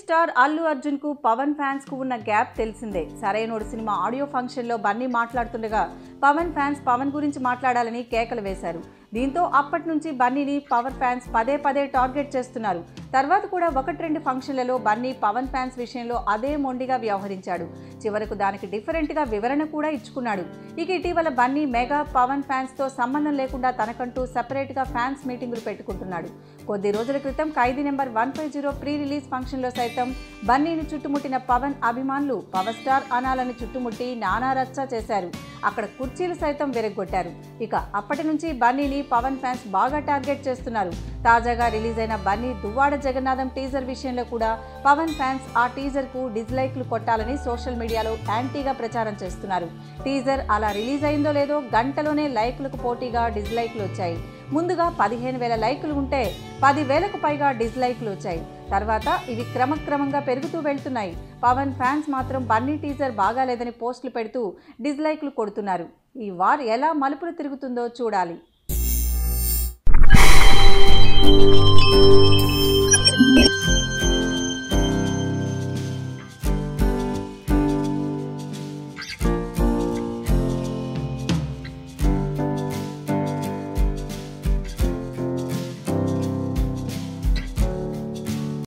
Star Allu Arjun కు Pawan fans కు ఉన్న గ్యాప్ తెలిసిందే. సరైనోడు సినిమా ఆడియో ఫంక్షన్ లో బన్నీ మాట్లాడుతుండగా పవన్ ఫ్యాన్స్ పవన్ గురించి మాట్లాడాలని కేకలు వేశారు. దీంతో అప్పటి నుంచి బన్నీని పవన్ ఫ్యాన్స్ పదే పదే టార్గెట్ చేస్తున్నారు. తర్వాత కూడా 1-2 ఫంక్షన్లలో బన్నీ పవన్ ఫ్యాన్స్ విషయంలో అదే మొండిగా వ్యవహరించాడు. చివరకు దానికి డిఫరెంట్ గా వివరణ కూడా ఇచ్చుకున్నాడు. ఇక ఇటీవల బన్నీ మెగా పవన్ ఫ్యాన్స్ తో సంబంధం లేకుండా తనకంటూ సెపరేట్ గా ఫ్యాన్స్ మీటింగులు పెట్టుకుంటున్నాడు. కొద్ది రోజుల క్రితం ఖైదీ నెంబర్ 150 ప్రీ రిలీజ్ ఫంక్షన్ లో సైతం బన్నీని చుట్టుముట్టిన పవన్ అభిమానులు పవర్ స్టార్ అనాలని చుట్టుముట్టి నానా రచ్చ చేశారు. అక్కడ కుర్చీలు సైతం విరగ్గొట్టారు. ఇక అప్పటి నుంచి బన్నీని పవన్ ఫ్యాన్స్ బాగా టార్గెట్ చేస్తున్నారు. తాజాగా రిలీజ్ అయిన బన్నీ దువ్వాడ జగన్నాథం టీజర్ విషయంలో కూడా పవన్ ఫ్యాన్స్ ఆ టీజర్ కు డిస్లైక్లు కొట్టాలని సోషల్ మీడియాలో యాంటీగా ప్రచారం చేస్తున్నారు. టీజర్ అలా రిలీజ్ అయిందో లేదో గంటలోనే లైక్లకు పోటీగా డిస్లైక్లు వచ్చాయి. ముందుగా 15,000 లైకులు ఉంటే 10,000కు పైగా డిస్లైక్లు వచ్చాయి. తర్వాత ఇవి క్రమక్రమంగా పెరుగుతూ వెళ్తున్నాయి. పవన్ ఫ్యాన్స్ మాత్రం బన్నీ టీజర్ బాగాలేదని పోస్టులు పెడుతూ డిస్లైక్లు కొడుతున్నారు. ఈ వార్ ఎలా మలుపులు తిరుగుతుందో చూడాలి.